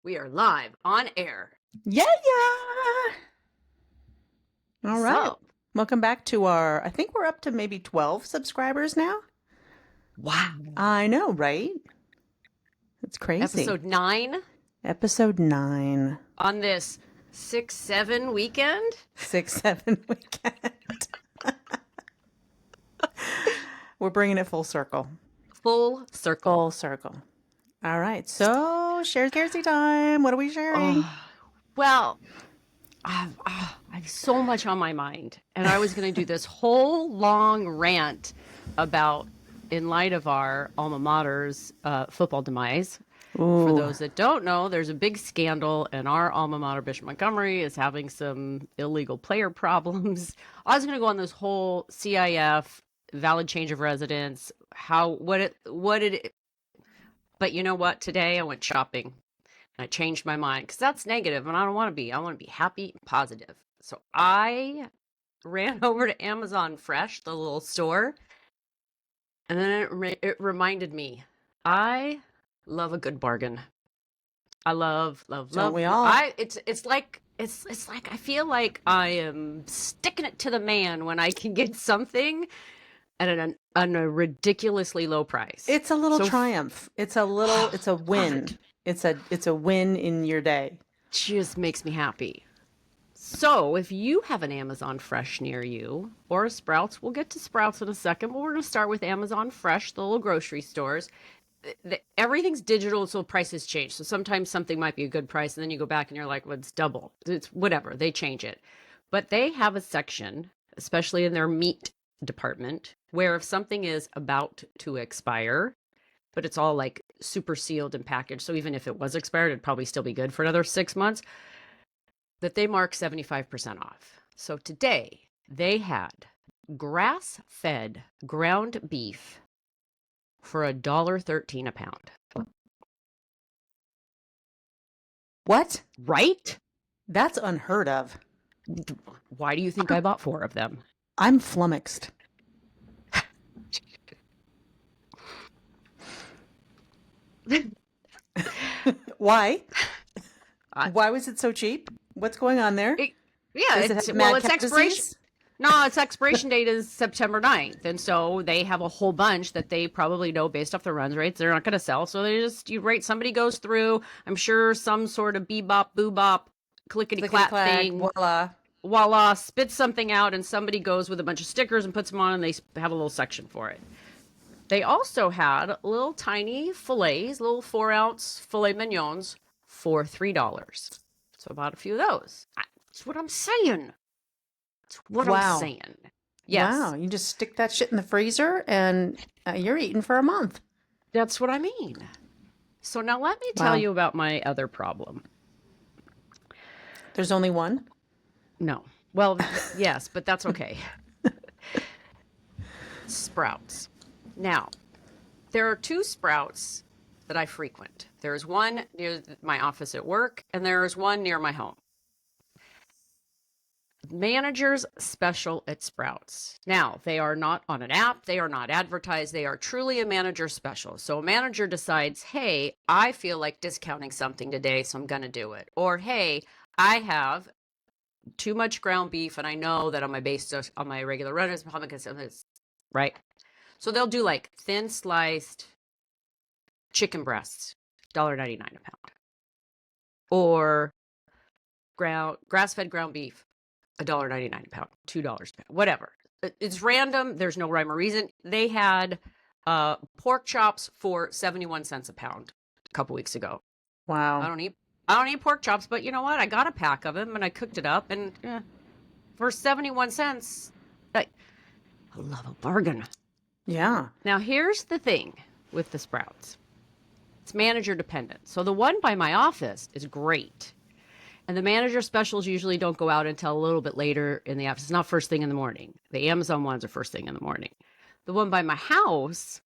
We are live on air. Yeah. All right. So, Welcome back to I think we're up to maybe 12 subscribers now. wow. I know, right? It's crazy. Episode 9 Episode 9. on this 6-7 weekend. 6-7 weekend. We're bringing it full circle. Full circle. Full circle. All right. So, share scarcity time. What are we sharing? Well, I have so much on my mind, and I was going to do this whole long rant about, in light of our alma mater's football demise. Ooh. For those that don't know, there's a big scandal, and our alma mater, Bishop Montgomery, is having some illegal player problems. I was going to go on this whole CIF, valid change of residence, but you know what? Today I went shopping and I changed my mind because that's negative and I don't want to be. I want to be happy and positive. So I ran over to Amazon Fresh, the little store, and then it reminded me, I love a good bargain. I love. Don't we all? It's like I feel like I am sticking it to the man when I can get something at a ridiculously low price. It's a little triumph. It's a win. It's a win in your day. Just makes me happy. So if you have an Amazon Fresh near you or a Sprouts, we'll get to Sprouts in a second, but we're going to start with Amazon Fresh, the little grocery stores. Everything's digital, so prices change. So sometimes something might be a good price, and then you go back and you're like, well, it's double. It's whatever. They change it. But they have a section, especially in their meat department, where if something is about to expire, but it's all like super sealed and packaged, so even if it was expired, it'd probably still be good for another 6 months, that they mark 75% off. So today they had grass-fed ground beef for $1.13 a pound. What? Right? That's unheard of. Why do you think I bought 4 of them? I'm flummoxed. Why? Why was it so cheap? What's going on there? Its expiration. No, its expiration date is September 9th. And so they have a whole bunch that they probably know based off the runs rates they're not going to sell. So somebody goes through, I'm sure some sort of bebop, boobop, clickety-clap thing. Voila, spits something out, and somebody goes with a bunch of stickers and puts them on, and they have a little section for it. They also had little tiny fillets, little 4-ounce filet mignons for $3. So I bought a few of those. That's what I'm saying. I'm saying. Yes. Wow, you just stick that shit in the freezer, and you're eating for a month. That's what I mean. So now let me tell you about my other problem. There's only one? No. Well, yes, but that's okay. Sprouts. Now, there are 2 Sprouts that I frequent. There's one near my office at work, and there's one near my home. Manager's Special at Sprouts. Now, they are not on an app. They are not advertised. They are truly a manager special. So a manager decides, hey, I feel like discounting something today, so I'm going to do it. Or, hey, I have too much ground beef, and I know that on my regular runners, right? So they'll do like thin sliced chicken breasts, $1.99 a pound, or grass-fed ground beef, $1.99 a pound, $2 a pound, whatever. It's random. There's no rhyme or reason. They had pork chops for 71 cents a pound a couple weeks ago. Wow. I don't eat pork chops, but you know what? I got a pack of them and I cooked it up, and for 71 cents, I love a bargain. Yeah. Now, here's the thing with the Sprouts. It's manager dependent. So the one by my office is great. And the manager specials usually don't go out until a little bit later in the office. It's not first thing in the morning. The Amazon ones are first thing in the morning. The one by my house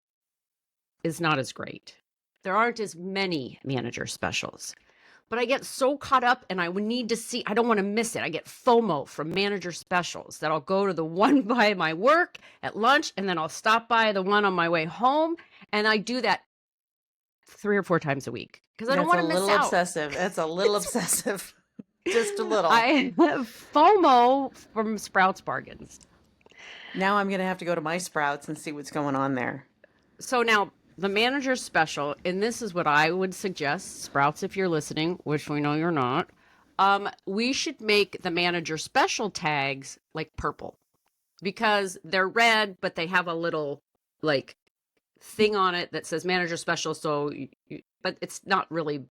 is not as great. there aren't as many manager specials. But I get so caught up and I would need to see, I don't want to miss it. I get FOMO from manager specials that I'll go to the one by my work at lunch and then I'll stop by the one on my way home. And I do that 3 or 4 times a week because I don't That's want a to miss little out. obsessive. That's a little obsessive. Just a little. I have FOMO from Sprouts bargains. Now I'm going to have to go to my Sprouts and see what's going on there. So now the manager special, and this is what I would suggest, Sprouts, if you're listening, which we know you're not, we should make the manager special tags like purple because they're red, but they have a little like thing on it that says manager special. So, but it's not really.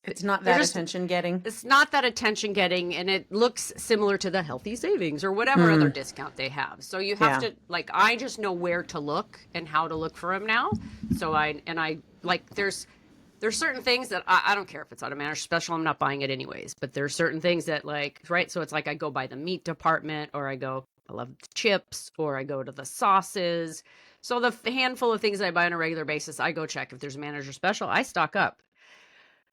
It's not They're that just attention getting. it's not that attention getting, and it looks similar to the healthy savings or whatever other discount they have. So you have Yeah. to like, I just know where to look and how to look for them now. So I like there's certain things that I don't care if it's on a manager special, I'm not buying it anyways. But there's certain things that like, right. So it's like I go by the meat department, or I love the chips, or I go to the sauces. So the handful of things I buy on a regular basis, I go check if there's a manager special. I stock up.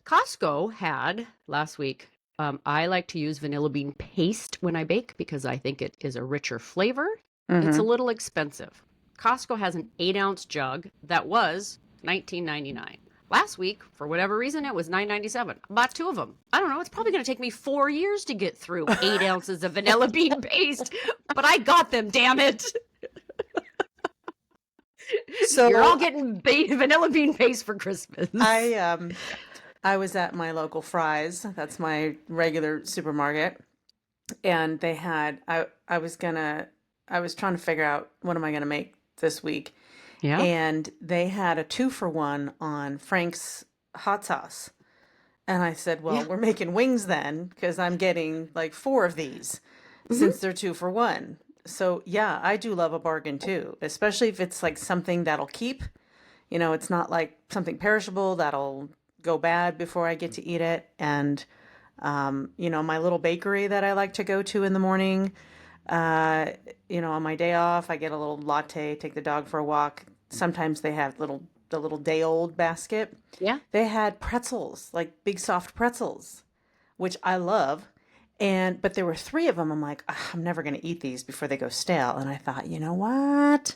Costco had last week. I like to use vanilla bean paste when I bake because I think it is a richer flavor. It's a Mm-hmm. little expensive. Costco has an 8-ounce jug that was $19.99. Last week, for whatever reason, it was $9.97. I bought 2 of them. I don't know. It's probably going to take me 4 years to get through 8 ounces of vanilla bean paste, but I got them. Damn it! So You're all getting vanilla bean paste for Christmas. I was at my local Fry's. That's my regular supermarket, and they had I was trying to figure out what am I gonna make this week, Yeah. and they had a 2-for-1 on Frank's hot sauce. And I said, well, Yeah. we're making wings then, because I'm getting like 4 of these Hmm. since they're 2-for-1. So yeah, I do love a bargain too, especially if it's like something that'll keep. It's not like something perishable that'll go bad before I get to eat it. And, my little bakery that I like to go to in the morning, uh, on my day off, I get a little latte, take the dog for a walk. Sometimes they have the little day old basket. Yeah. They had pretzels, like big soft pretzels, which I love. But there were 3 of them. I'm like, "Ugh, I'm never going to eat these before they go stale." And I thought, you know what?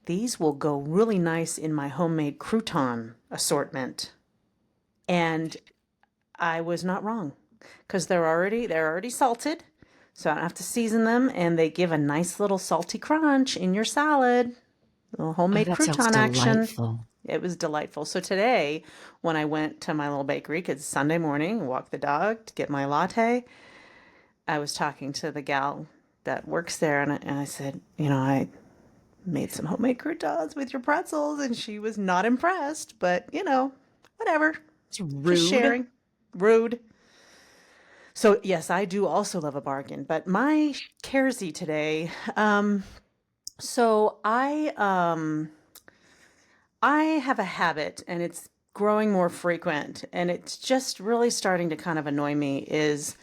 These will go really nice in my homemade crouton assortment. And I was not wrong because they're already salted, so I don't have to season them, and they give a nice little salty crunch in your salad. A little Oh, homemade that sounds crouton action. delightful. It was delightful. So today, when I went to my little bakery, because Sunday morning, walk the dog to get my latte, I was talking to the gal that works there, and I said, I made some homemade croutons with your pretzels, and she was not impressed, but whatever. It's Just rude. sharing. Rude. So yes, I do also love a bargain, but my Kersey today, so I have a habit, and it's growing more frequent, and it's just really starting to kind of annoy me, is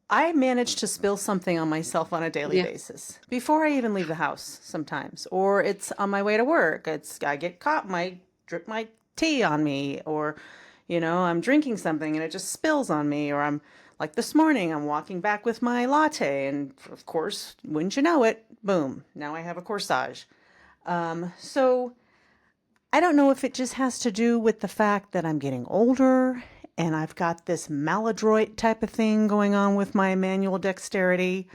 I manage to spill something on myself on a daily Yeah. basis before I even leave the house sometimes, or it's on my way to work. I get caught, my drip my tea on me, or I'm drinking something and it just spills on me, or I'm like this morning, I'm walking back with my latte, and of course, wouldn't you know it, boom, now I have a corsage. So I don't know if it just has to do with the fact that I'm getting older and I've got this maladroit type of thing going on with my manual dexterity,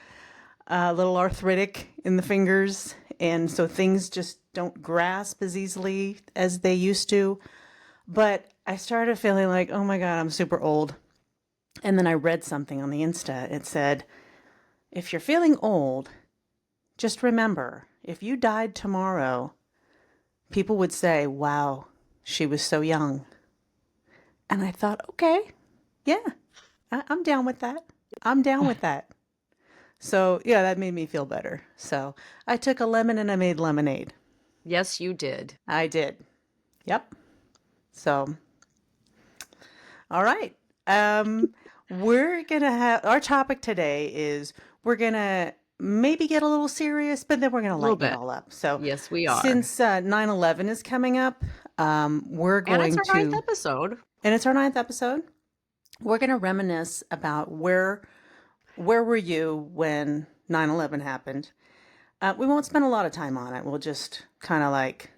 a little arthritic in the fingers, and so things just don't grasp as easily as they used to. But I started feeling like, oh my God, I'm super old. And then I read something on the Insta. It said, if you're feeling old, just remember, if you died tomorrow, people would say, wow, she was so young. And I thought, okay, yeah, I'm down with that. I'm down with that. So, yeah, that made me feel better. So I took a lemon and I made lemonade. Yes, you did. I did. Yep. So, all right. We're going to have our topic today is we're going to maybe get a little serious, but then we're going to A little lighten it bit. all up. So, Yes, we are. since 9/11 is coming up, we're And it's going our ninth to, episode. and it's our ninth episode, we're going to reminisce about where were you when 9/11 happened. We won't spend a lot of time on it. We'll just kind of like,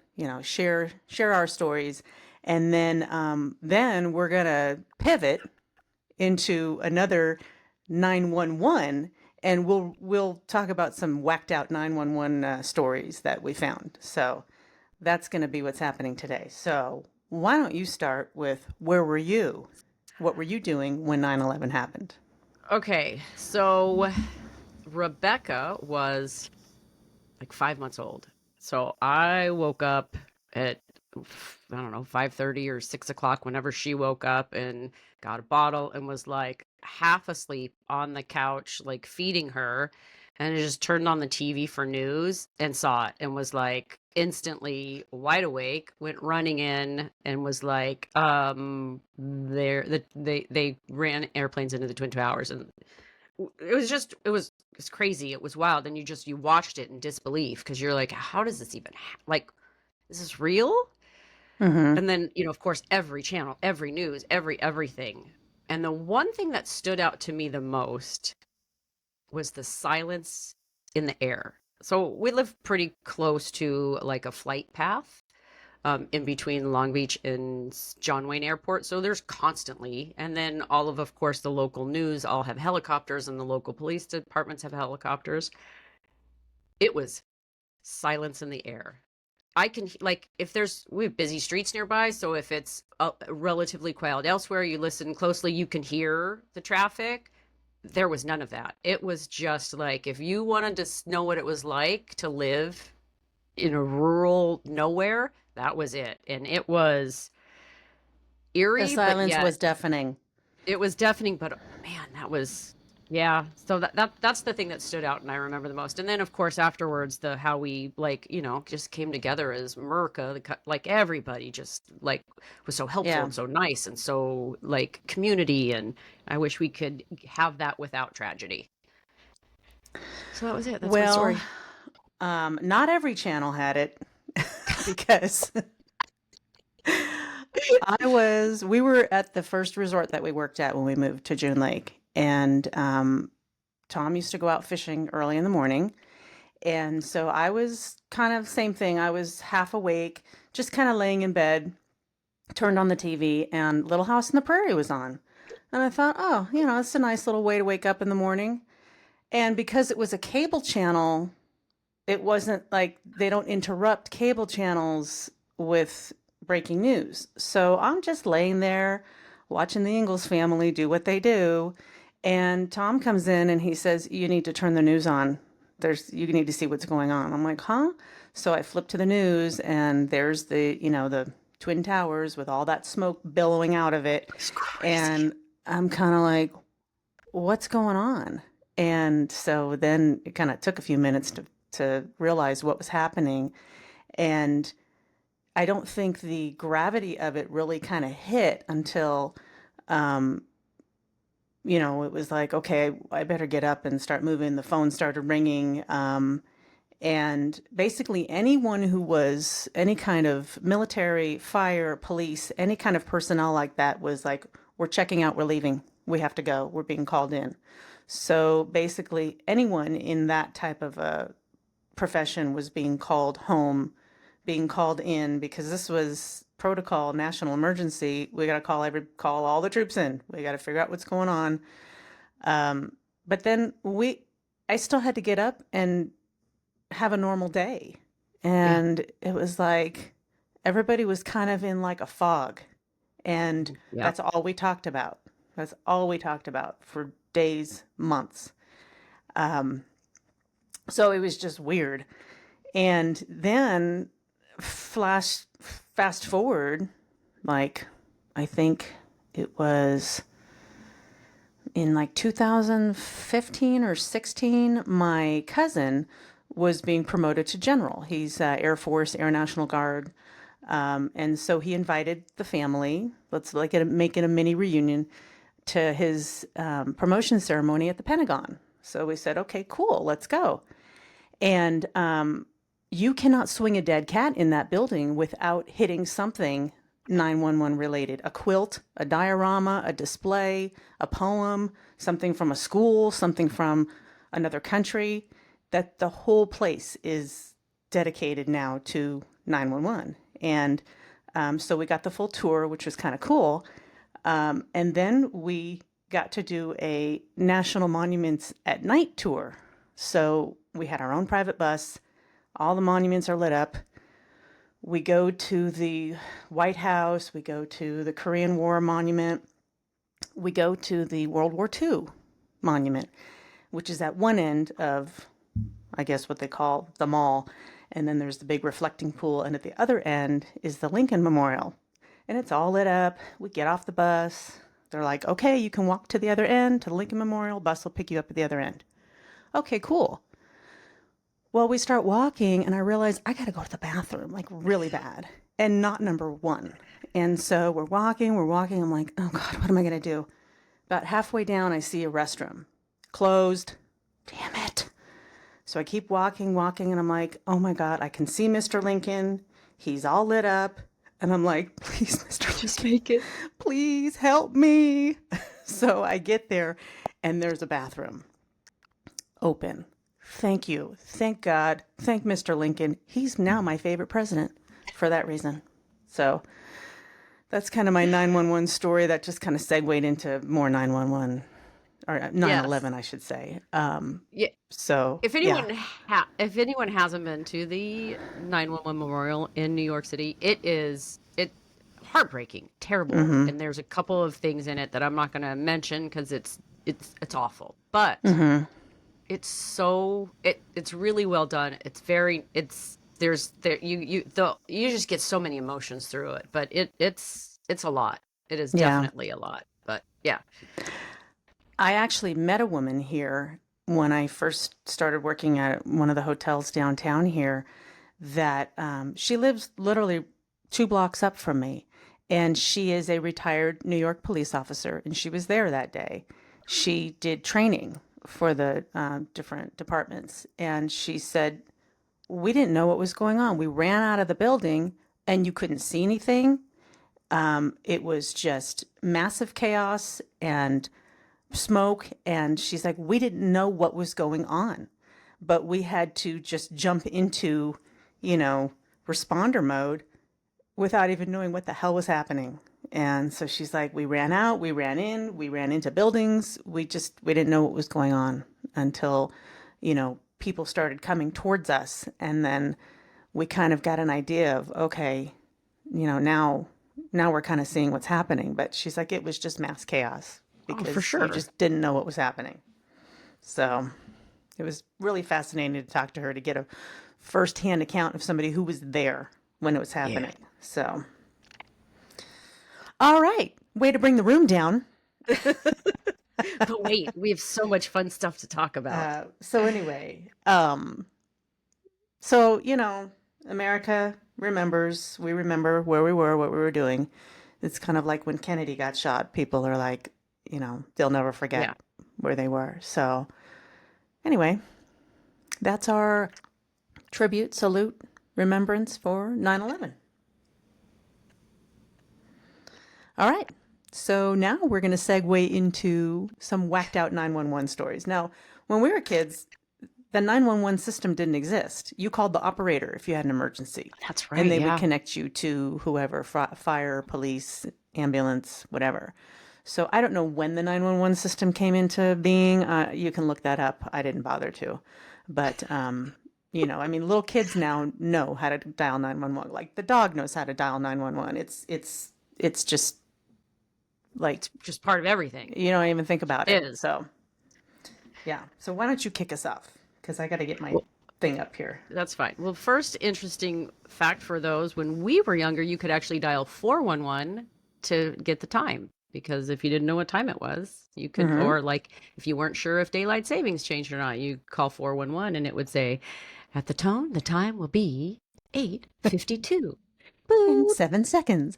share our stories, and then we're gonna pivot into another 911, and we'll talk about some whacked out 911 stories that we found. So that's going to be what's happening today. So why don't you start with where were you? What were you doing when 9/11 happened? Okay, so Rebecca was like 5 months old. So I woke up at I don't know 5:30 or 6 o'clock whenever she woke up and got a bottle and was like half asleep on the couch, like feeding her, and I just turned on the TV for news and saw it and was like instantly wide awake, went running in and was like, they ran airplanes into the Twin Towers and it was crazy. It was wild. And you watched it in disbelief because you're like, how does this even like, is this real? Mm-hmm. And then, of course, every channel, every news, everything. And the one thing that stood out to me the most was the silence in the air. So we live pretty close to like a flight path in between Long Beach and John Wayne Airport. So there's constantly, and then of course, the local news all have helicopters, and the local police departments have helicopters. It was silence in the air. I can like if we have busy streets nearby, so if it's relatively quiet elsewhere, you listen closely, you can hear the traffic. There was none of that. It was just like if you wanted to know what it was like to live in a rural nowhere, that was it. And it was The eerie, but silence yet was deafening. it was deafening. But man, that was yeah. So that's the thing that stood out, and I remember the most. And then of course afterwards, the how we like just came together as Merca, like everybody just like was so helpful Yeah. and so nice and so like community. And I wish we could have that without tragedy. So that was it. That's my Well, story. not every channel had it because we were at the first resort that we worked at when we moved to June Lake. And Tom used to go out fishing early in the morning. And so I was kind of same thing. I was half awake, just kind of laying in bed, turned on the TV, and Little House on the Prairie was on. And I thought, oh, it's a nice little way to wake up in the morning. And because it was a cable channel, it wasn't like they don't interrupt cable channels with breaking news. So I'm just laying there watching the Ingalls family do what they do. And Tom comes in and he says, "You need to turn the news on. You need to see what's going on." I'm like, "Huh?" So I flip to the news and there's the Twin Towers with all that smoke billowing out of it. It's crazy. And I'm kind of like, what's going on? And so then it kind of took a few minutes to realize what was happening. And I don't think the gravity of it really kind of hit until, um, it was like, okay, I better get up and start moving. The phone started ringing. And basically, anyone who was any kind of military, fire, police, any kind of personnel like that was like, we're checking out, we're leaving, we have to go, we're being called in. So basically, anyone in that type of a profession was being called home, being called in because this was protocol, national emergency. We got to call all the troops in. We got to figure out what's going on. But then I still had to get up and have a normal day. Yeah. And it was like everybody was kind of in like a fog. And Yep. that's all we talked about. That's all we talked about for days, months. Um, so it was just weird. And then fast forward, like I think it was in like 2015 or 16, my cousin was being promoted to general. He's Air Force, Air National Guard. And so he invited the family, let's like make it a mini reunion, to his promotion ceremony at the Pentagon. So we said, okay, cool, let's go. And you cannot swing a dead cat in that building without hitting something 911 related, a quilt, a diorama, a display, a poem, something from a school, something from another country. That the whole place is dedicated now to 911. And so we got the full tour, which was kind of cool. And then we got to do a National Monuments at Night tour. So we had our own private bus. All the monuments are lit up. We go to the White House. We go to the Korean War Monument. We go to the World War II Monument, which is at one end of, I guess, what they call the mall. And then there's the big reflecting pool. And at the other end is the Lincoln Memorial. And it's all lit up. We get off the bus. They're like, okay, you can walk to the other end, to the Lincoln Memorial. Bus will pick you up at the other end. Okay, cool. Well, we start walking, and I realize I got to go to the bathroom, like really bad, and not number one. And so we're walking, we're walking. I'm like, oh God, what am I going to do? About halfway down, I see a restroom closed. Damn it. So I keep walking, walking, and I'm like, oh my God, I can see Mr. Lincoln. He's all lit up. And I'm like, please, Mr. Just Lincoln, make it. please help me. So I get there, and there's a bathroom open. Thank you. Thank God. Thank Mr. Lincoln. He's now my favorite president for that reason. So that's kind of my 911 story that just kind of segued into more 911 or 9/11, Yes. I should say. Yeah. So If yeah. anyone if anyone hasn't been to the 911 Memorial in New York City, it heartbreaking, terrible, Mm-hmm. and there's a couple of things in it that I'm not going to mention because it's awful. But Mm-hmm. it's really well done. It's very it's there's there you just get so many emotions through it, but it's a lot. It is Yeah. definitely a lot. But yeah. I actually met a woman here when I first started working at one of the hotels downtown here that she lives literally 2 blocks up from me. And she is a retired New York police officer, and she was there that day. She did training for the different departments. And she said, we didn't know what was going on. We ran out of the building and you couldn't see anything. It was just massive chaos and smoke. And she's like, we didn't know what was going on, but we had to just jump into, you know, responder mode without even knowing what the hell was happening. And so she's like, we ran out, we ran in, we ran into buildings. We didn't know what was going on until, people started coming towards us. And then we kind of got an idea of, okay, now we're kind of seeing what's happening. But she's like, it was just mass chaos Oh, for because you sure. just didn't know what was happening. So it was really fascinating to talk to her to get a firsthand account of somebody who was there when it was Yeah. happening. So, all right, way to bring the room down. But wait, we have so much fun stuff to talk about. So anyway, so America remembers. We remember where we were, what we were doing. It's kind of like when Kennedy got shot. People are like, they'll never forget Yeah. where they were. So anyway, that's our tribute, salute, remembrance for 9/11. All right. So now we're going to segue into some whacked out 911 stories. Now, when we were kids, the 911 system didn't exist. You called the operator if you had an emergency, That's and right. they would Yeah. connect you to whoever, fire, police, ambulance, whatever. So I don't know when the 911 system came into being. You can look that up. I didn't bother to. But, little kids now know how to dial 911. Like the dog knows how to dial 911. It's just like, Just part of everything. you don't even think about It it. is. So, yeah. So why don't you kick us off? Because I got to get my Well, thing up here. that's fine. Well, first interesting fact for those, when we were younger, you could actually dial 411 to get the time. Because if you didn't know what time it was, you could, Mm-hmm. or like if you weren't sure if daylight savings changed or not, you call 411 and it would say, at the tone, the time will be 8:52. In Boop. 7 seconds.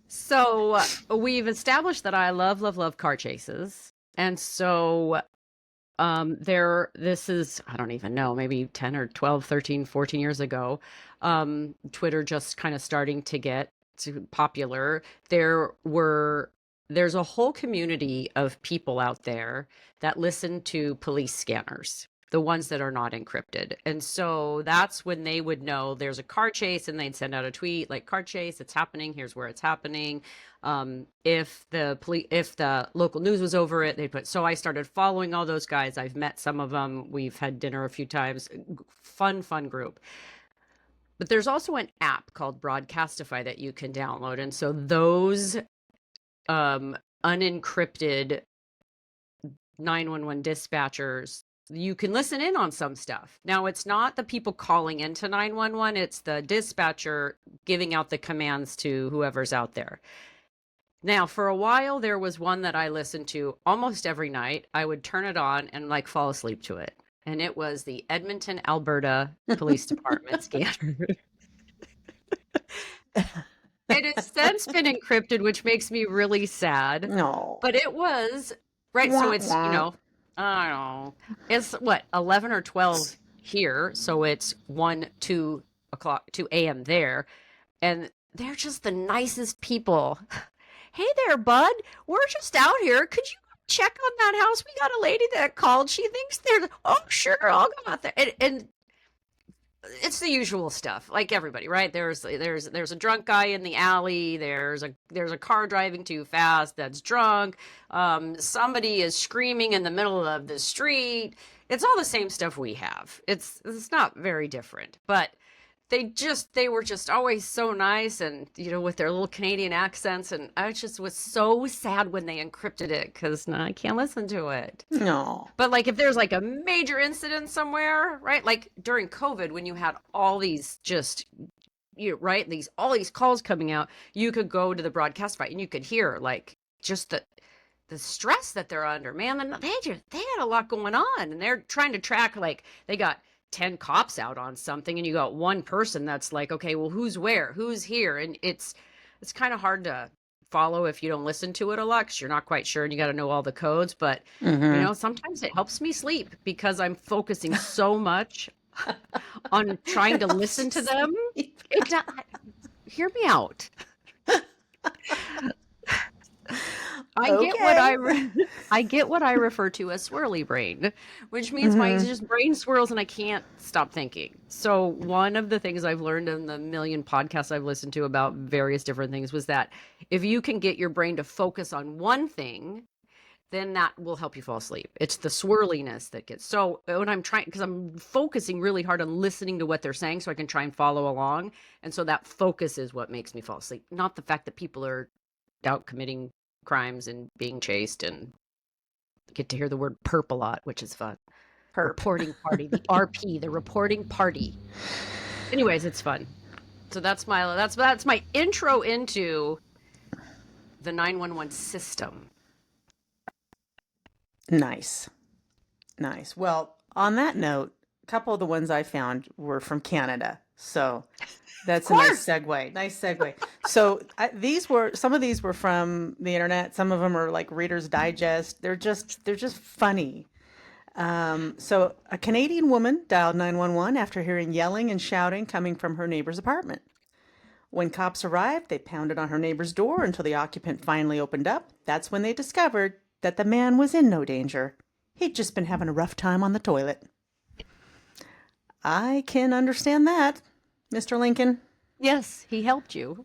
So we've established that I love, love, love car chases. And so there this is, I don't even know, maybe 10 or 12, 13, 14 years ago. Twitter just kind of starting to get popular. There's a whole community of people out there that listen to police scanners, the ones that are not encrypted. And so that's when they would know there's a car chase, and they'd send out a tweet like, car chase, it's happening, here's where it's happening. If the local news was over it, they'd put. So I started following all those guys. I've met some of them. We've had dinner a few times. Fun group. But there's also an app called Broadcastify that you can download, and so those unencrypted 911 dispatchers, you can listen in on some stuff. Now, it's not the people calling into 911, it's the dispatcher giving out the commands to whoever's out there. Now, for a while, there was one that I listened to almost every night. I would turn it on and like fall asleep to it. And it was the Edmonton, Alberta Police Department scanner. It has since been encrypted, which makes me really sad. No. But it was, right. So Wah, it's, wah. I don't know. It's what, 11 or 12 here. So it's 1, 2 o'clock, 2 a.m. there. And they're just the nicest people. Hey there, bud. We're just out here. Could you check on that house? We got a lady that called. She thinks there's, oh, sure, I'll go out there. And it's the usual stuff, like everybody, right? There's a drunk guy in the alley. There's a car driving too fast that's drunk. Somebody is screaming in the middle of the street. It's all the same stuff we have. It's not very different, but they were just always so nice, and with their little Canadian accents, and I just was so sad when they encrypted it, because now I can't listen to it. No. But like if there's like a major incident somewhere, right? Like during COVID, when you had all these just right, all these calls coming out, you could go to the broadcast fight and you could hear like just the stress that they're under, man. And they had a lot going on, and they're trying to track, like they got 10 cops out on something, and you got one person that's like, okay, well, who's where, who's here, and it's kind of hard to follow if you don't listen to it a lot, because you're not quite sure and you got to know all the codes. But Mm-hmm. sometimes it helps me sleep because I'm focusing so much on trying to listen to them. Hear me out. I get what Okay. I get what I refer to as swirly brain, which means my Mm-hmm. just brain swirls and I can't stop thinking. So one of the things I've learned in the million podcasts I've listened to about various different things was that if you can get your brain to focus on one thing, then that will help you fall asleep. It's the swirliness that gets. So when I'm trying, because I'm focusing really hard on listening to what they're saying so I can try and follow along. And so that focus is what makes me fall asleep, not the fact that people are out committing crimes and being chased, and get to hear the word perp a lot, which is fun. Perp. Reporting party, the RP, the reporting party. Anyways, it's fun. So that's my intro into the 911 system. Nice. Nice. Well, on that note, a couple of the ones I found were from Canada. So that's a nice segue. Nice segue. So some of these were from the internet. Some of them are like Reader's Digest. They're just funny. So a Canadian woman dialed 911 after hearing yelling and shouting coming from her neighbor's apartment. When cops arrived, they pounded on her neighbor's door until the occupant finally opened up. That's when they discovered that the man was in no danger. He'd just been having a rough time on the toilet. I can understand that, Mr. Lincoln. Yes, he helped you.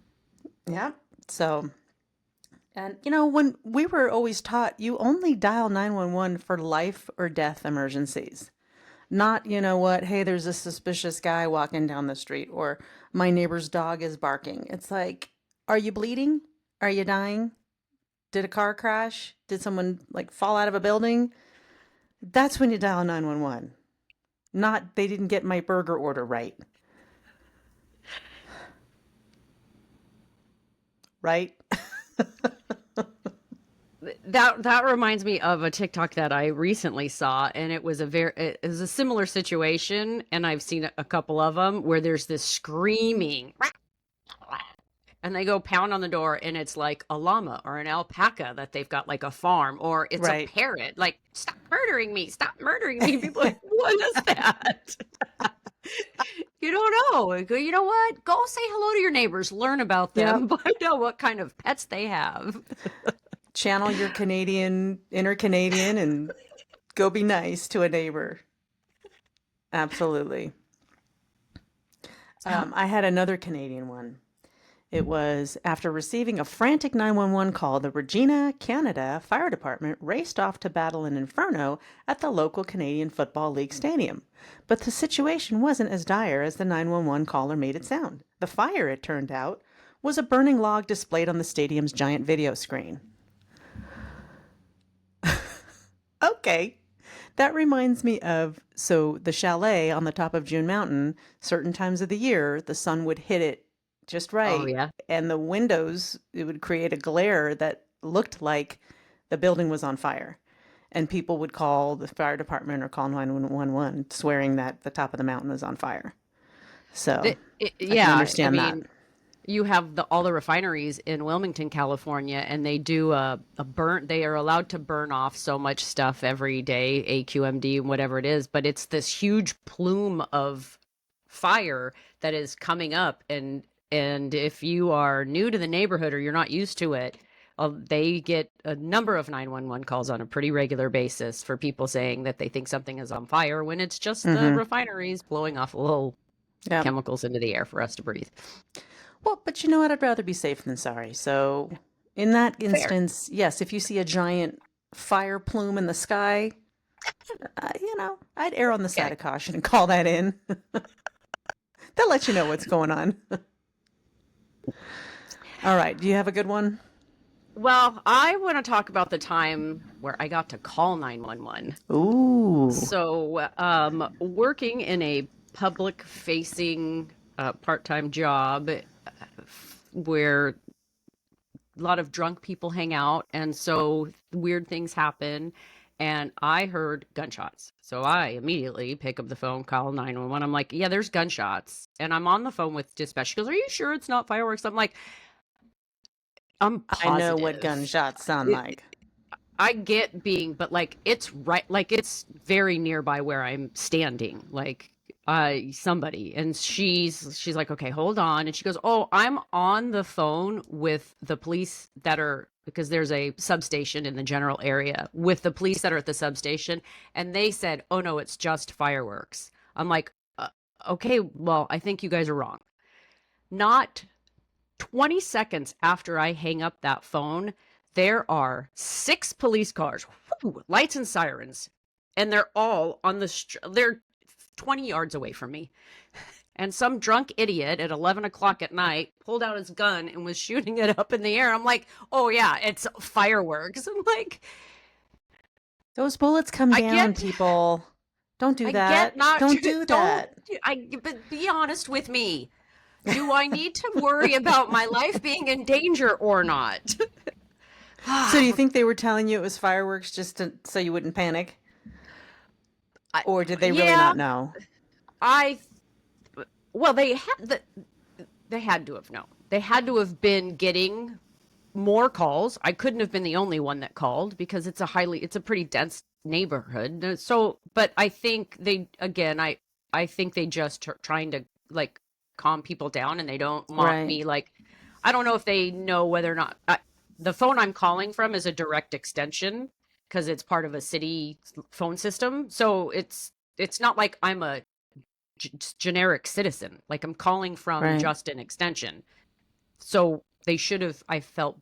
Yeah. So, and when we were always taught, you only dial 911 for life or death emergencies. Not, hey, there's a suspicious guy walking down the street, or my neighbor's dog is barking. It's like, are you bleeding? Are you dying? Did a car crash? Did someone like fall out of a building? That's when you dial 911. Not, they didn't get my burger order right. Right? That reminds me of a TikTok that I recently saw, and it was a similar situation, and I've seen a couple of them where there's this screaming, and they go pound on the door, and it's like a llama or an alpaca that they've got like a farm, or it's a Right. parrot. Like, stop murdering me, stop murdering me. People are like, what is that? You don't know. You know what? Go say hello to your neighbors, learn about them, Yep. find out what kind of pets they have. Channel your Canadian, inner Canadian, and go be nice to a neighbor. Absolutely. So, I had another Canadian one. It was after receiving a frantic 911 call, the Regina, Canada Fire Department raced off to battle an inferno at the local Canadian Football League stadium. But the situation wasn't as dire as the 911 caller made it sound. The fire, it turned out, was a burning log displayed on the stadium's giant video screen. Okay. That reminds me of the chalet on the top of June Mountain, certain times of the year, the sun would hit it just oh right, yeah. and the windows, it would create a glare that looked like the building was on fire. And people would call the fire department or call 911, swearing that the top of the mountain was on fire. So I can Yeah, I understand that. mean, you have all the refineries in Wilmington, California, and they do a burn. They are allowed to burn off so much stuff every day, AQMD, whatever it is. But it's this huge plume of fire that is coming up, and if you are new to the neighborhood or you're not used to it, they get a number of 911 calls on a pretty regular basis for people saying that they think something is on fire when it's just the Mm-hmm. refineries blowing off little Yep. chemicals into the air for us to breathe. Well, but you know what? I'd rather be safe than sorry. So, in that Fair. instance, yes, if you see a giant fire plume in the sky, I'd err on the side Okay. of caution and call that in. They'll let you know what's going on. All right. Do you have a good one? Well, I want to talk about the time where I got to call 911. Ooh. So, working in a public facing part-time job where a lot of drunk people hang out, and so weird things happen. And I heard gunshots. So I immediately pick up the phone, call 911. I'm like, yeah, there's gunshots. And I'm on the phone with dispatch. She goes, are you sure it's not fireworks? I'm like, I'm I know what positive. gunshots sound It, like. I get being, but like it's right, like it's very nearby where I'm standing. Like somebody, and she's like, okay, hold on, and she goes, oh, I'm on the phone with the police that are, because there's a substation in the general area, with the police that are at the substation, and they said, oh no, it's just fireworks. I'm like, okay, well, I think you guys are wrong. Not 20 seconds after I hang up that phone, there are 6 police cars, whoo, lights and sirens, and they're all on they're 20 yards away from me. And some drunk idiot at 11 o'clock at night pulled out his gun and was shooting it up in the air. I'm like, oh yeah, it's fireworks. I'm like, Those bullets come I down, get, people. Don't do I get that. not, Don't do don't, that. but be honest with me. Do I need to worry about my life being in danger or not? So, do you think they were telling you it was fireworks so you wouldn't panic? I, Or did they really yeah, not know? I well, they had to have known. They had to have been getting more calls. I couldn't have been the only one that called because it's a pretty dense neighborhood. So, but I think I think they just trying to like calm people down, and they don't want Right. me like, I don't know if they know whether or not the phone I'm calling from is a direct extension because it's part of a city phone system. So it's not like I'm a generic citizen. Like I'm calling from Right. just an extension. So they should have, I felt,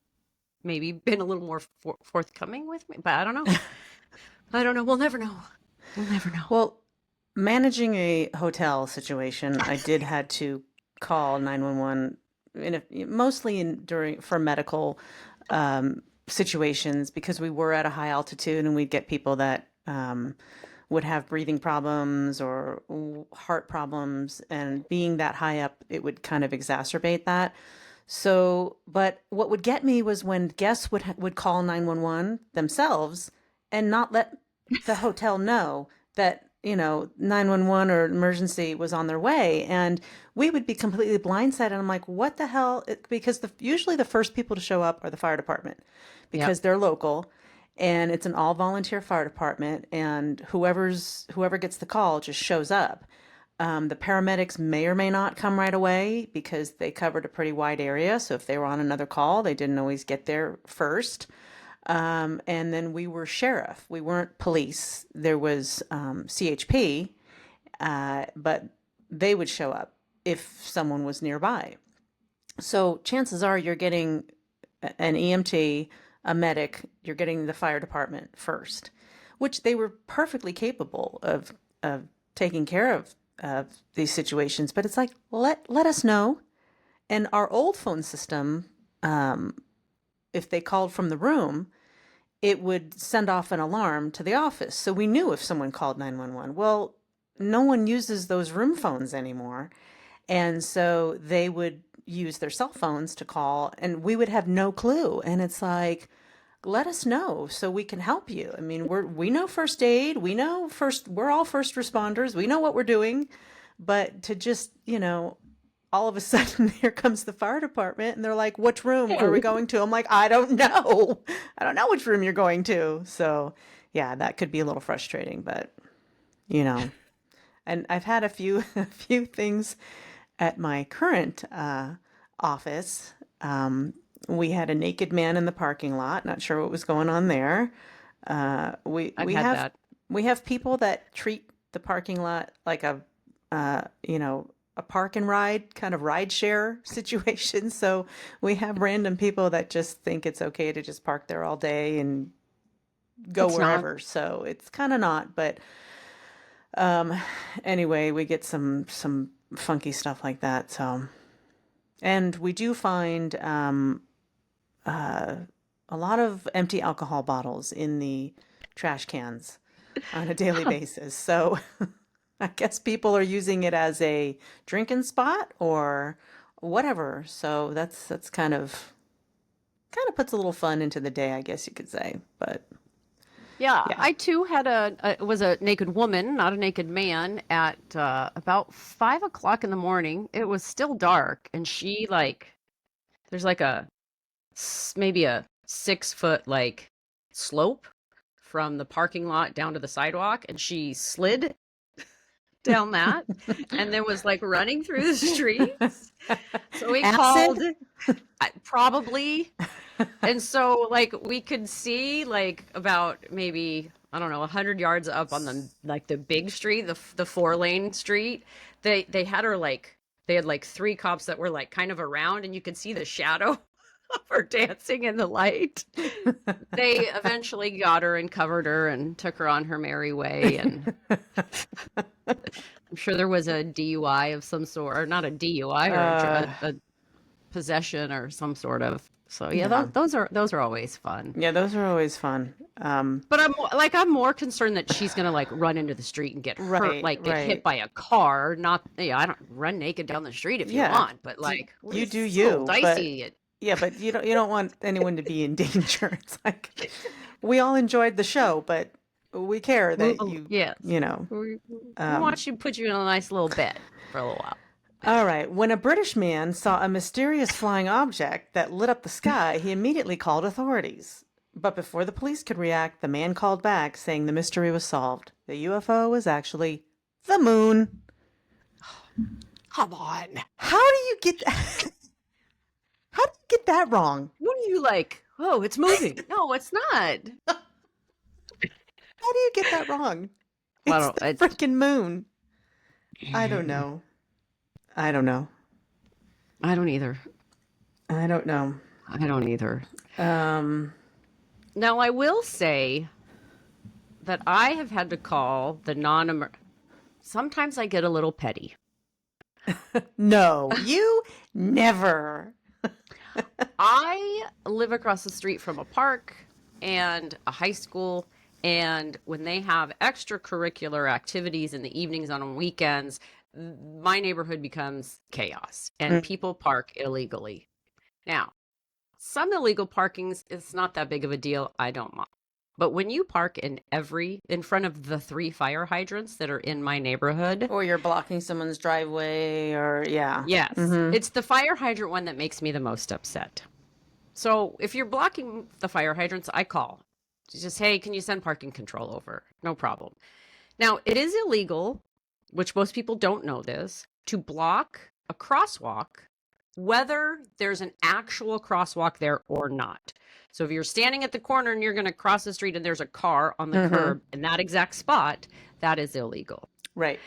maybe been a little more forthcoming with me, but I don't know. I don't know. We'll never know. We'll never know. Well, managing a hotel situation, I did had to call 911 mostly during for medical situations because we were at a high altitude and we'd get people that would have breathing problems or heart problems, and being that high up, it would kind of exacerbate that. So, but what would get me was when guests would call 911 themselves and not let the hotel know that 911 or emergency was on their way, and we would be completely blindsided. I'm like, what the hell? Because usually the first people to show up are the fire department Yep. because they're local, and it's an all volunteer fire department, and whoever gets the call just shows up. The paramedics may or may not come right away because they covered a pretty wide area. So if they were on another call, they didn't always get there first. And then we were sheriff. We weren't police. There was CHP, but they would show up if someone was nearby. So chances are you're getting an EMT, a medic, you're getting the fire department first, which they were perfectly capable of taking care of these situations. But it's like, let us know. And our old phone system, if they called from the room, it would send off an alarm to the office. So we knew if someone called 911. Well, no one uses those room phones anymore. And so they would use their cell phones to call, and we would have no clue. And it's like, let us know so we can help you. I mean, we know first aid, we're all first responders, we know what we're doing, but to just, all of a sudden here comes the fire department and they're like, which room are we going to? I'm like, I don't know. I don't know which room you're going to. So yeah, that could be a little frustrating, but you know, and I've had a few, a few things at my current office. We had a naked man in the parking lot. Not sure what was going on there. We I've we had have that. we have people that treat the parking lot like a park and ride kind of ride share situation. So we have random people that just think it's okay to just park there all day and go It's not. wherever. So it's kind of not, but um, anyway, we get some funky stuff like that. So, and we do find uh, a lot of empty alcohol bottles in the trash cans on a daily basis. So I guess people are using it as a drinking spot or whatever. So that's kind of puts a little fun into the day, I guess you could say. But Yeah, yeah. I too had was a naked woman, not a naked man, at about 5 o'clock in the morning. It was still dark, and she like there's like maybe a 6 foot like slope from the parking lot down to the sidewalk, and she slid down that, and then was like running through the streets. So we called Acid? probably. And so like we could see like about maybe I don't know 100 yards up on the like the big street, the 4 lane street. They had her like they had like 3 cops that were like kind of around, and you could see the shadow of her dancing in the light. They eventually got her and covered her and took her on her merry way. And I'm sure there was a DUI of some sort, or not a DUI, or Uh, a possession or some sort of. So yeah, yeah. those are always fun. Yeah, those are always fun. But I'm more concerned that she's gonna like run into the street and get hurt, Right, like get hit right. by a car. Not, I don't run naked down the street if you Yeah. want, but Do, like you do it's a little you, but dicey. yeah, but you don't want anyone to be in danger. It's like we all enjoyed the show, but we care that Yes, you know. we Um, want you to put you in a nice little bed for a little while. all right. When a British man saw a mysterious flying object that lit up the sky, he immediately called authorities. But before the police could react, the man called back saying the mystery was solved. The UFO was actually the moon. Come on, How do you get that? How do you get that wrong? what are you like? Oh, it's moving. No, it's not. How do you get that wrong? It's Well, the freaking moon. I don't know. I don't know. I don't either. I don't know. I don't either. Um, Now, I will say that I have had to call the non sometimes I get a little petty. no, you never. I live across the street from a park and a high school, and when they have extracurricular activities in the evenings on weekends, my neighborhood becomes chaos and people park illegally. Now, some illegal parkings, it's not that big of a deal. I don't mind. But when you park in front of the three fire hydrants that are in my neighborhood, Or you're blocking someone's driveway, or yeah. yes, Mm-hmm. it's the fire hydrant one that makes me the most upset. So if you're blocking the fire hydrants, I call. It's just, hey, can you send parking control over? No problem. Now, it is illegal, which most people don't know this, to block a crosswalk, whether there's an actual crosswalk there or not. So if you're standing at the corner and you're going to cross the street and there's a car on the Mm-hmm. curb in that exact spot, that is illegal. Right.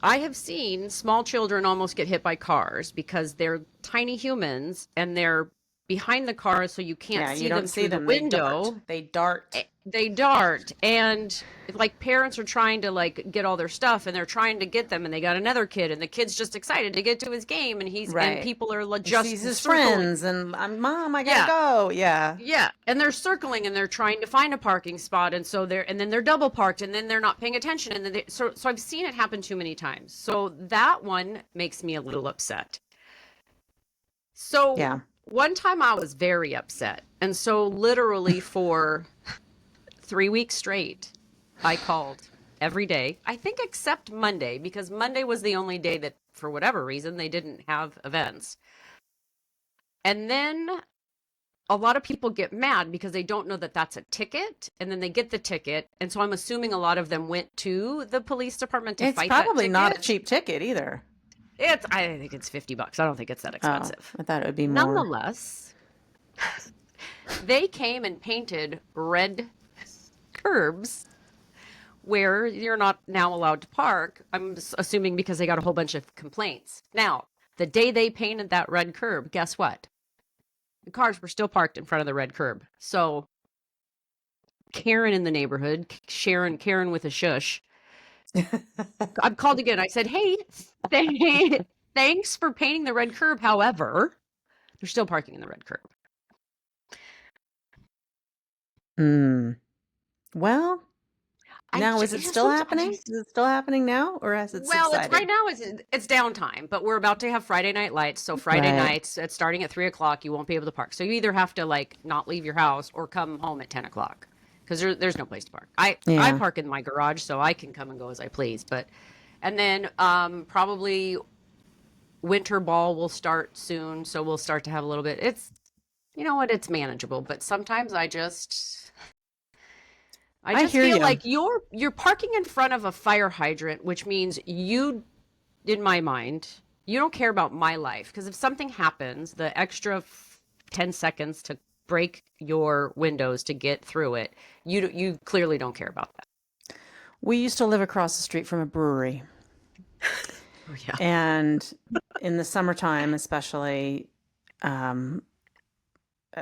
I have seen small children almost get hit by cars because they're tiny humans and they're behind the car so you can't Yeah, you see don't them see through the them. They dart. window. They dart. They dart, and like parents are trying to like get all their stuff and they're trying to get them, and they got another kid and the kid's just excited to get to his game, and Right. people are He sees just his circling. friends, and I'm Mom, I gotta Yeah. go. Yeah. Yeah, and they're circling and they're trying to find a parking spot, and so they're double parked, and then they're not paying attention, and then so I've seen it happen too many times. So that one makes me a little upset. So Yeah. one time I was very upset, and so literally for 3 weeks straight, I called every day. I think except Monday, because Monday was the only day that, for whatever reason, they didn't have events. And then a lot of people get mad because they don't know that that's a ticket, and then they get the ticket, and so I'm assuming a lot of them went to the police department to It's fight that probably not a ticket. cheap ticket either. I think it's $50. I don't think it's that Oh, expensive. I thought it would be more. Nonetheless, they came and painted red curbs where you're not now allowed to park. I'm assuming because they got a whole bunch of complaints. Now, the day they painted that red curb, guess what? The cars were still parked in front of the red curb. So Karen in the neighborhood, Karen with a shush, I've called again. I said, hey, thanks for painting the red curb. However, they're still parking in the red curb. Hmm. Well, now is it still Sometimes I happening? just, Is it still happening now, or has it well, it's right subsided? now. It's downtime, but we're about to have Friday night lights. So Friday Right. nights, it's starting at 3 o'clock. You won't be able to park. So you either have to like not leave your house or come home at 10 o'clock because there's no place to park. I Yeah. park in my garage, so I can come and go as I please. But and then probably winter ball will start soon, so we'll start to have a little bit. It's you know what, it's manageable, but sometimes I I just hear feel you. like you're parking in front of a fire hydrant, which means you, in my mind, you don't care about my life because if something happens, the extra 10 seconds to break your windows to get through it, you clearly don't care about that. We used to live across the street from a brewery, Oh, yeah. and in the summertime, especially, um,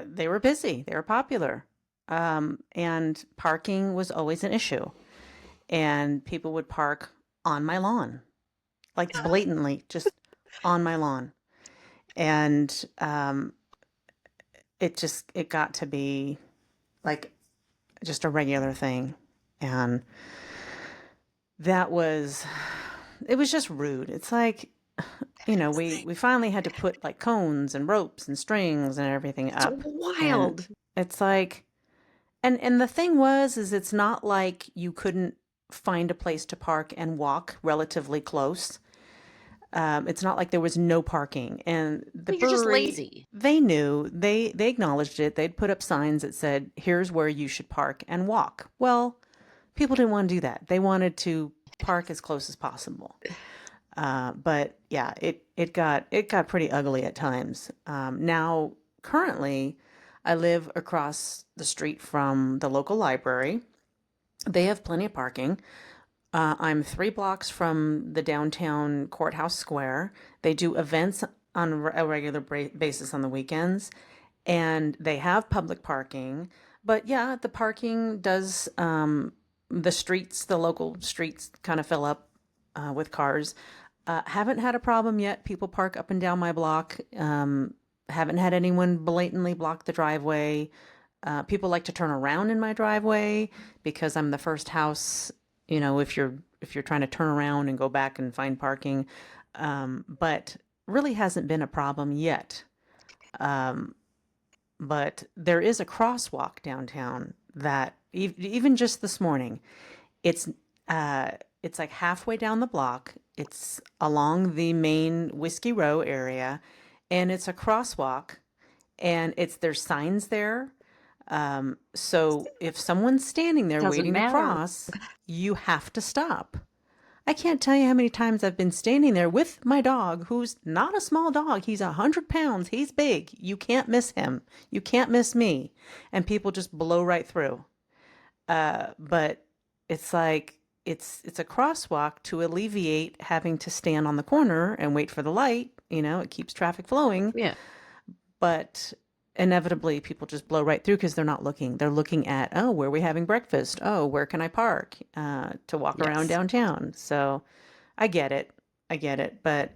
they were busy. They were popular, and parking was always an issue. And people would park on my lawn, like blatantly, just on my lawn. And it got to be like just a regular thing, and that was it was just rude. It's like, we finally had to put like cones and ropes and strings and everything It's up, and wild. it's like, and the thing was is it's not like you couldn't find a place to park and walk relatively close. It's not like there was no parking, and the You're just brewery, lazy. they knew, they acknowledged it. They'd put up signs that said, "Here's where you should park and walk." Well, people didn't want to do that. They wanted to park as close as possible. But yeah, it got pretty ugly at times. Now, currently, I live across the street from the local library. They have plenty of parking. I'm 3 blocks from the downtown courthouse square. They do events on a regular basis on the weekends, and they have public parking. But yeah, the parking does, the local streets kind of fill up with cars. Haven't had a problem yet. People park up and down my block. Haven't had anyone blatantly block the driveway. People like to turn around in my driveway because I'm the first house. If you're trying to turn around and go back and find parking, but really hasn't been a problem yet. Um, but there is a crosswalk downtown that even just this morning, it's uh, it's like halfway down the block. It's along the main Whiskey Row area, and it's a crosswalk, and it's there's signs there. So if someone's standing there Doesn't waiting to matter. cross, you have to stop. I can't tell you how many times I've been standing there with my dog, who's not a small dog. He's 100 pounds. He's big. You can't miss him. You can't miss me. And people just blow right through. But it's like it's a crosswalk to alleviate having to stand on the corner and wait for the light. It keeps traffic flowing, Yeah. but inevitably people just blow right through because they're not looking. They're looking at, oh, where are we having breakfast? Oh, where can I park to walk around Yes. downtown? So I get it. I get it. But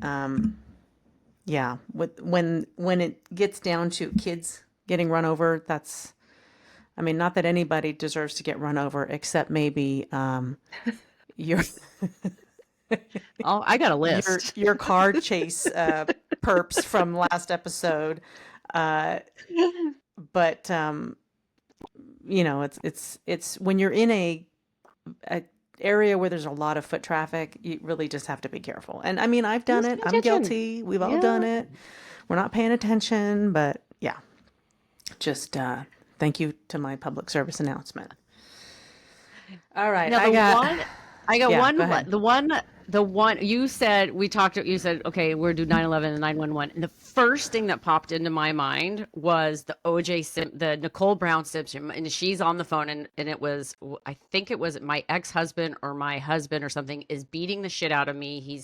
yeah, when it gets down to kids getting run over, that's I mean, not that anybody deserves to get run over, except maybe your Oh, I got a your list. your car chase perps from last episode. Uh, but it's when you're in a area where there's a lot of foot traffic, you really just have to be careful. And I mean, I've done Just it. pay I'm attention. guilty. We've all done Yeah. it. We're not paying attention, but yeah, just thank you to my public service announcement. All right, Now I got yeah, one, go ahead. the one you said you said, okay, we're do 911 and 911. And the first thing that popped into my mind was the Nicole Brown Simpson, and she's on the phone and it was, I think it was my ex-husband or my husband or something is beating the shit out of me.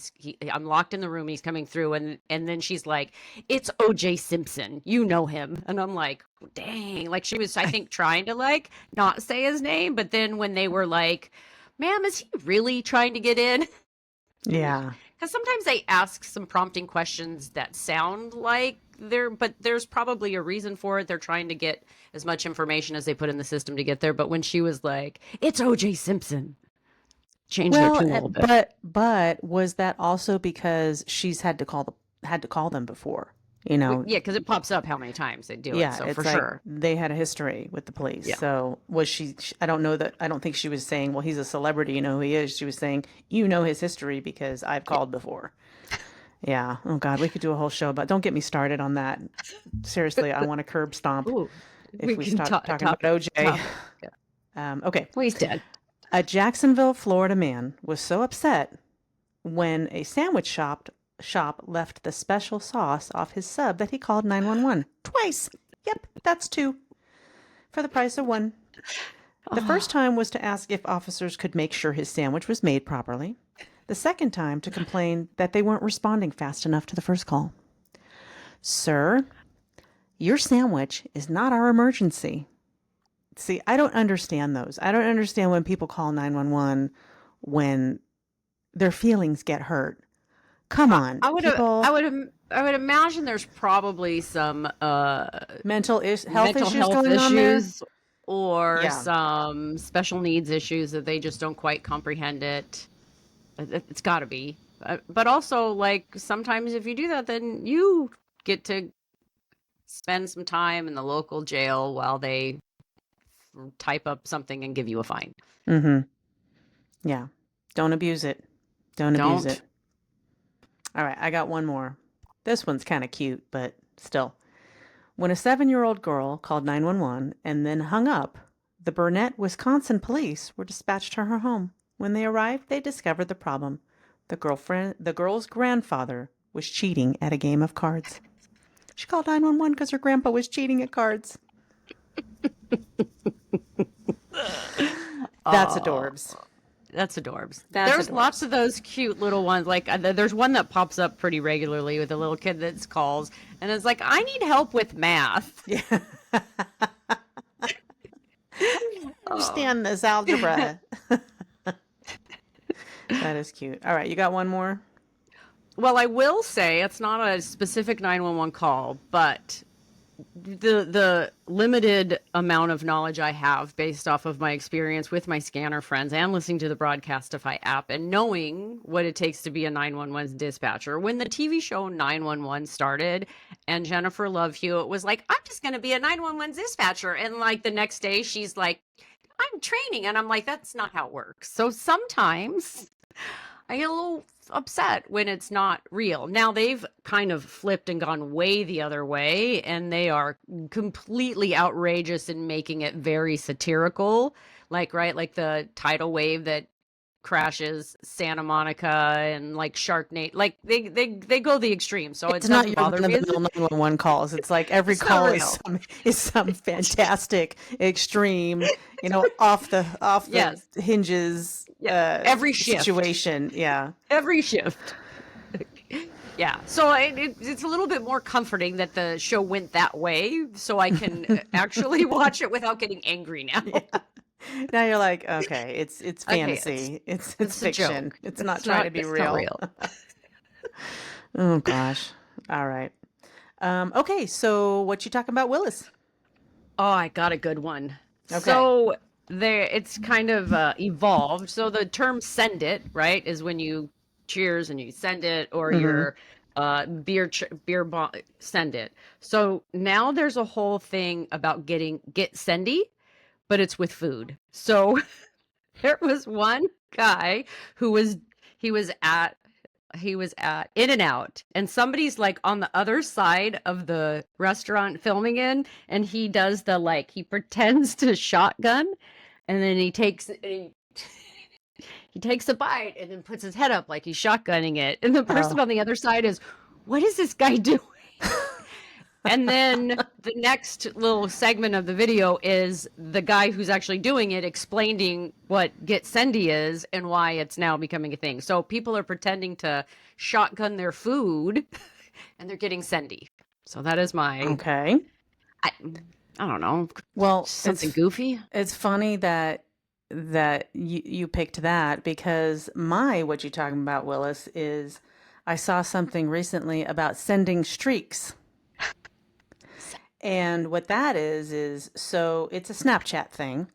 I'm locked in the room. He's coming through and then she's like, it's OJ Simpson. You know him. And I'm like, dang, like she was, I think, trying to like not say his name, but then when they were like, ma'am, is he really trying to get in? Yeah. Because sometimes they ask some prompting questions that sound like but there's probably a reason for it. They're trying to get as much information as they put in the system to get there. But when she was like, it's OJ Simpson, change their Well, tune a little bit. but was that also because she's had to call them before? You know, Yeah, because it pops up how many times they do it. yeah, So it's for like sure. they had a history with the police. Yeah. So was I don't know that. I don't think she was saying, well, he's a celebrity, you know who he is. She was saying, you know his history because I've Yeah. called before. Yeah. Oh God, we could do a whole show about. Don't get me started on that. Seriously, I want to curb stomp Ooh, if we we can start talking about OJ. Yeah. Okay. Well, he's dead. A Jacksonville, Florida man was so upset when a sandwich shop left the special sauce off his sub that he called 911 twice. Yep, that's two for the price of one. The first Oh, time was to ask if officers could make sure his sandwich was made properly. The second time to complain that they weren't responding fast enough to the first call. Sir, your sandwich is not our emergency. See, I don't understand those. I don't understand when people call 911 when their feelings get hurt. Come on, people. I would imagine there's probably some Health mental issues health going on there. issues or Yeah. some special needs issues that they just don't quite comprehend it. It's got to be. But also, like, sometimes if you do that, then you get to spend some time in the local jail while they type up something and give you a fine. Mm-hmm. Yeah. Don't abuse it. Don't abuse it. Don't. All right, I got one more. This one's kind of cute, but still. When a 7-year-old girl called 911 and then hung up, the Burnett, Wisconsin police were dispatched to her home. When they arrived, they discovered the problem. The girl's grandfather was cheating at a game of cards. She called 911 because her grandpa was cheating at cards. That's Oh, adorbs. that's adorbs. That's There's lots adorbs. of those cute little ones. Like there's one that pops up pretty regularly with a little kid that calls and it's like, I need help with math. Yeah. Oh. Understand this algebra. That is cute. All right, you got one more? Well, I will say it's not a specific 911 call, but the limited amount of knowledge I have based off of my experience with my scanner friends and listening to the Broadcastify app and knowing what it takes to be a 911 dispatcher. When the TV show 911 started and Jennifer Love Hewitt was like, I'm just going to be a 911 dispatcher. And like the next day, she's like, I'm training. And I'm like, that's not how it works. So sometimes I get a little upset when it's not real. Now they've kind of flipped and gone way the other way, and they are completely outrageous in making it very satirical. Like, right, like the tidal wave that crashes Santa Monica and like Sharknado. Like they go the extreme. So it It's not doesn't your bother me. run-of-the-mill 911 calls. It's like every It's not call real. is some fantastic, extreme, off the Yes. hinges Yeah. Every shift. situation. Yeah. Every shift. Yeah. So it's a little bit more comforting that the show went that way so I can actually watch it without getting angry now. Yeah. Now you're like, okay, it's Okay, fantasy. It's it's a fiction. joke. It's not trying to be It's not real. real. Oh gosh. All right. Okay, so what you talking about, Willis? Oh, I got a good one. Okay. So there, it's kind of evolved. So the term "send it," right, is when you cheers and you send it, or Mm-hmm. your beer bomb send it. So now there's a whole thing about get sendy, but it's with food. So there was one guy who was he was at he was at In and Out, and somebody's like on the other side of the restaurant filming in, and he does the like he pretends to shotgun, and then he takes a bite and then puts his head up like he's shotgunning it, and the person Oh. on the other side is, what is this guy doing? And then the next little segment of the video is the guy who's actually doing it explaining what Get Sendy is and why it's now becoming a thing. So people are pretending to shotgun their food and they're getting Sendy. So that is Okay. I, I don't know, Well, something goofy. it's funny that you picked that because what you're talking about, Willis, is I saw something recently about sending streaks. And what that is so it's a Snapchat thing.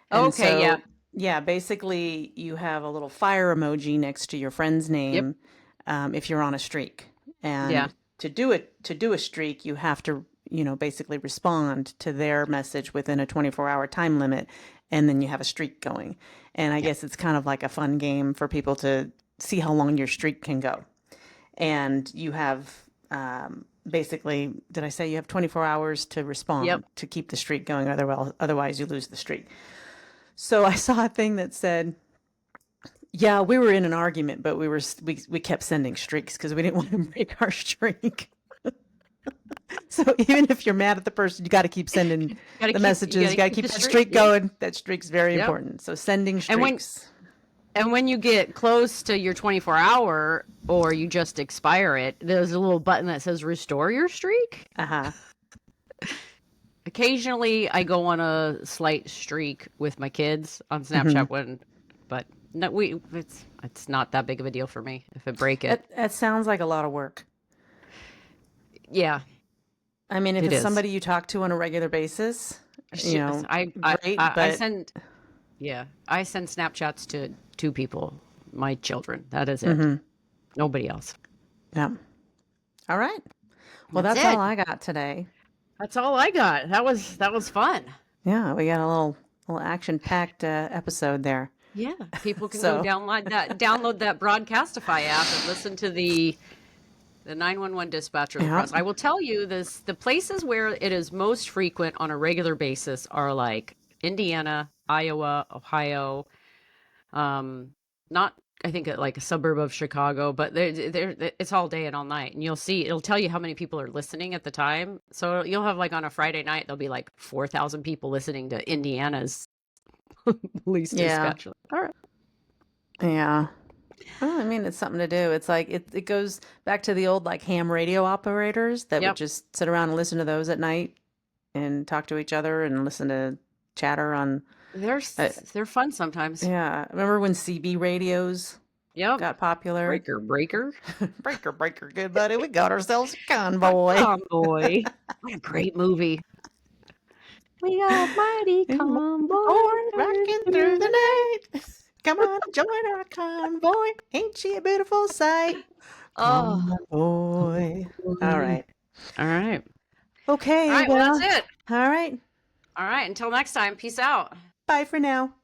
And Okay, yeah. so, yeah, basically you have a little fire emoji next to your friend's Yep. name if you're on a streak. Yeah. And to do a streak, you have to, basically respond to their message within a 24-hour time limit, and then you have a streak going. And I guess it's kind of like a fun game for people to see how long your streak can go. And you have basically, did I say you have 24 hours to respond Yep. to keep the streak going? Otherwise, you lose the streak. So I saw a thing that said, yeah, we were in an argument, but we kept sending streaks because we didn't want to break our streak. So even if you're mad at the person, you got to keep sending the messages. You got to keep the that streak Yep. going. That streak's very Yep. important. So sending And when streaks. And when you get close to your 24-hour or you just expire it, there's a little button that says restore your streak. Uh-huh. Occasionally I go on a slight streak with my kids on Snapchat but no, it's not that big of a deal for me if I break it. That sounds like a lot of work. Yeah, I mean, if it it's is. somebody you talk to on a regular basis, great, I but I send Snapchats to two people, my children. That is it. Nobody else. yeah. All right. Well, that's it. all I got today. That's all I got. That was fun. Yeah, we got a little action-packed episode there. Yeah, people can So- go download that Broadcastify app and listen to the 911 dispatcher request. I will tell you this: the places where it is most frequent on a regular basis are like Indiana, Iowa, Ohio. Not I think like a suburb of Chicago, but it's all day and all night, and it'll tell you how many people are listening at the time. So you'll have like on a Friday night, there'll be like 4,000 people listening to Indiana's police Yeah. dispatcher. All right. Yeah. Well, I mean, it's something to do. It's like it goes back to the old like ham radio operators that Yep. would just sit around and listen to those at night and talk to each other and listen to chatter on. They're fun sometimes. Yeah, remember when CB radios Yep. got popular. Breaker, breaker. Breaker, breaker, good buddy. We got ourselves a A convoy. convoy. What a great movie. We got mighty convoy Convoy running rocking through through the the night. night. Come on, join our convoy. Ain't she a beautiful sight? Oh, Convoy. All convoy. right. All right. All Okay, right. Well, well, that's it. all right. All right. Until next time. Peace out. Bye for now.